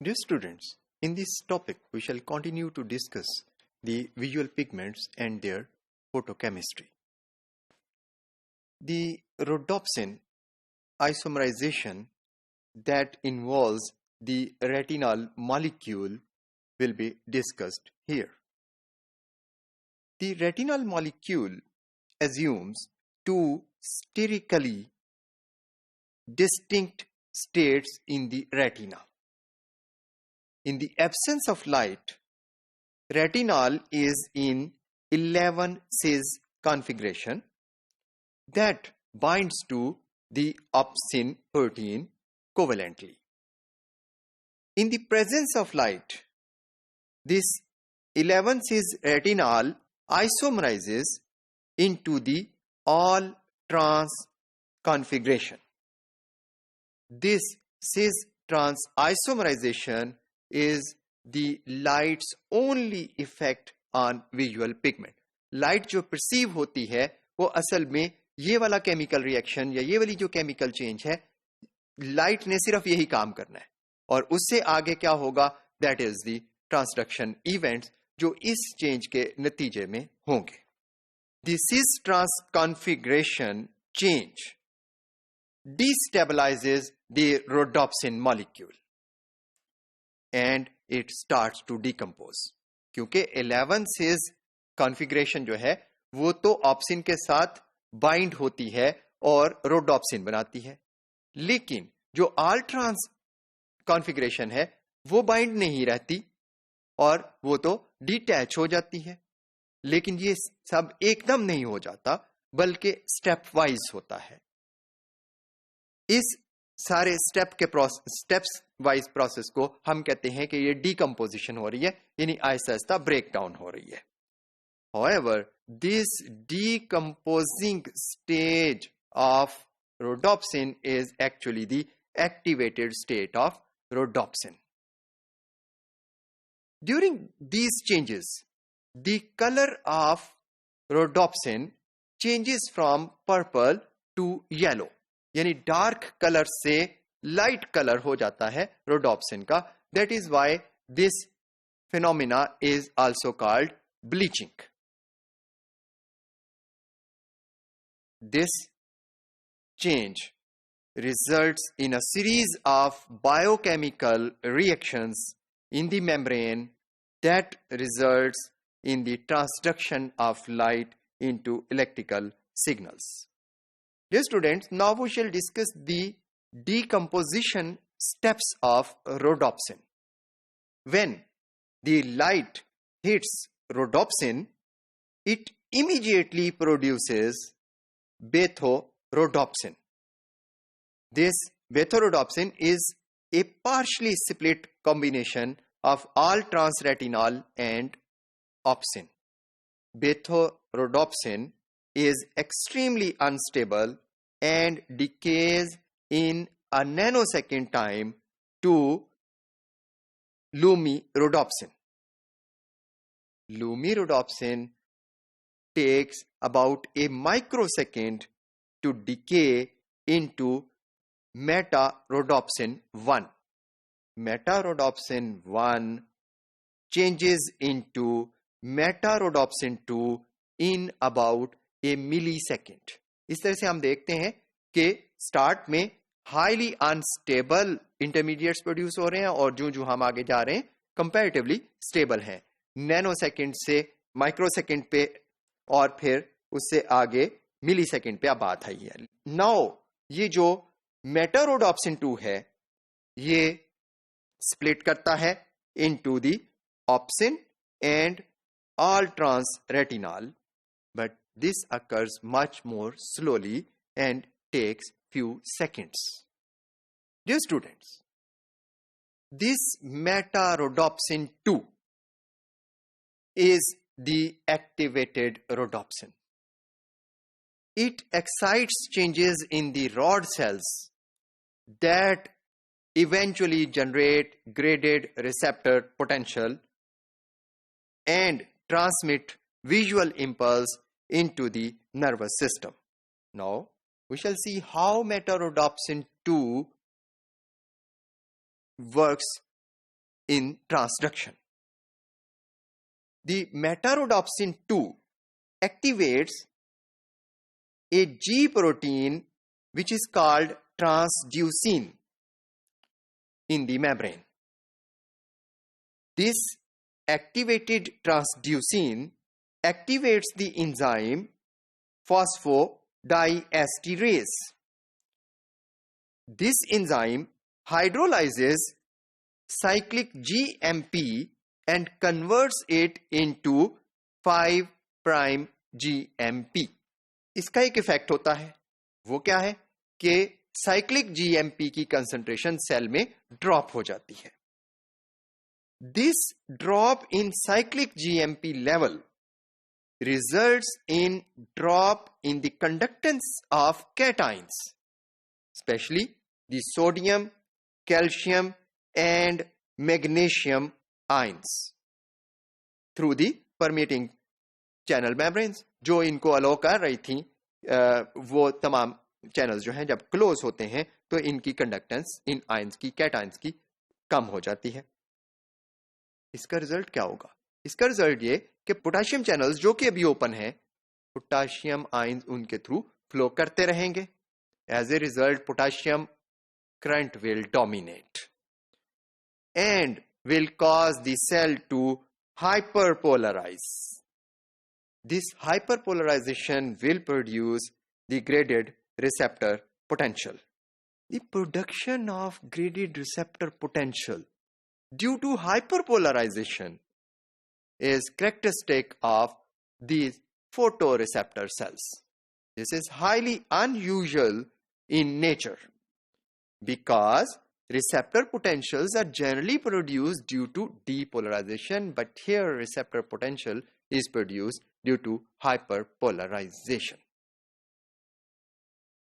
Dear students, in this topic we shall continue to discuss the visual pigments and their photochemistry. The rhodopsin isomerization that involves the retinal molecule will be discussed here. The retinal molecule assumes two sterically distinct states in the retina. In the absence of light, retinal is in 11-cis configuration that binds to the opsin protein covalently. In the presence of light, this 11-cis retinal isomerizes into the all-trans configuration. This cis-trans isomerization is the light's only effect on visual pigment. Light जो perceive होती है वो असल में ये वाला chemical reaction या ये वाली जो chemical change है, light ने सिर्फ यही काम करना है और उससे आगे क्या होगा, that is the transduction events जो इस change के नतीजे में होंगे. The cis-trans configuration change destabilizes the rhodopsin molecule and it starts to decompose. क्योंकि 11-cis configuration जो है वो तो ऑप्सिन के साथ बाइंड होती है और rhodopsin बनाती है, लेकिन जो ऑल ट्रांस कॉन्फ़िगरेशन है वो बाइंड नहीं रहती और वो तो डिटैच हो जाती है. लेकिन ये सब एकदम नहीं हो जाता बल्कि स्टेप वाइज होता है. इस सारे स्टेप्स वाइज प्रोसेस को हम कहते हैं कि ये डीकंपोजिशन हो रही है, यानी आहिस्ता आहिस्ता ब्रेक डाउन हो रही है. However, this decomposing stage of rhodopsin is actually the activated state of rhodopsin. During these changes, the color of rhodopsin changes from purple to yellow. यानी डार्क कलर से लाइट कलर हो जाता है rhodopsin का. That is why this phenomena is also called bleaching. This change results in a series of biochemical reactions in the membrane that results in the transduction of light into electrical signals. Dear students, now we shall discuss the decomposition steps of rhodopsin. When the light hits rhodopsin, it immediately produces beta-rhodopsin. This beta-rhodopsin is a partially split combination of all transretinal and opsin. Beta-rhodopsin is extremely unstable and decays in a nanosecond time to lumirhodopsin. Lumirhodopsin takes about a microsecond to decay into metarhodopsin 1. Metarhodopsin 1 changes into metarhodopsin 2 in about a millisecond. इस तरह से हम देखते हैं कि start में highly unstable intermediates produce हो रहे हैं और जो हम आगे जा रहे हैं कंपैरेटिवली स्टेबल हैं. नैनो सेकंड से माइक्रोसेकंड पे और फिर उससे आगे मिली सेकंड पे अब बात आई है. नाउ ये जो मेटारोडॉप्सिन 2 है ये स्प्लिट करता है into the opsin and all trans retinol, but this occurs much more slowly and takes few seconds. Dear students, this metarhodopsin 2 is the activated rhodopsin. It excites changes in the rod cells that eventually generate graded receptor potential and transmit visual impulse into the nervous system. Now, we shall see how metarhodopsin 2 works in transduction. The metarhodopsin 2 activates a G protein which is called transducin in the membrane. This activated transducin activates the enzyme phosphodiesterase. This enzyme hydrolyzes cyclic GMP and converts it into 5' GMP. इसका एक effect होता है, वो क्या है कि cyclic GMP की concentration cell में ड्रॉप हो जाती है. This drop in cyclic GMP level results in drop in the conductance of cations, especially the sodium, calcium and magnesium ions through the permeating channel membranes. जो इनको अलो कर रही थी वो तमाम चैनल्स जो हैं जब क्लोज होते हैं तो इनकी कंडक्टेंस इन आयंस की, कैटायंस की कम हो जाती है. इसका रिजल्ट क्या होगा? इसका रिजल्ट ये कि पोटेशियम चैनल्स जो कि अभी ओपन है, पोटेशियम आयंस उनके थ्रू फ्लो करते रहेंगे. As a result potassium current will dominate and will cause the cell to hyperpolarize. This hyperpolarization will produce the graded receptor potential. The production of graded receptor potential due to hyperpolarization is characteristic of these photoreceptor cells. This is highly unusual in nature because receptor potentials are generally produced due to depolarization, but here receptor potential is produced due to hyperpolarization.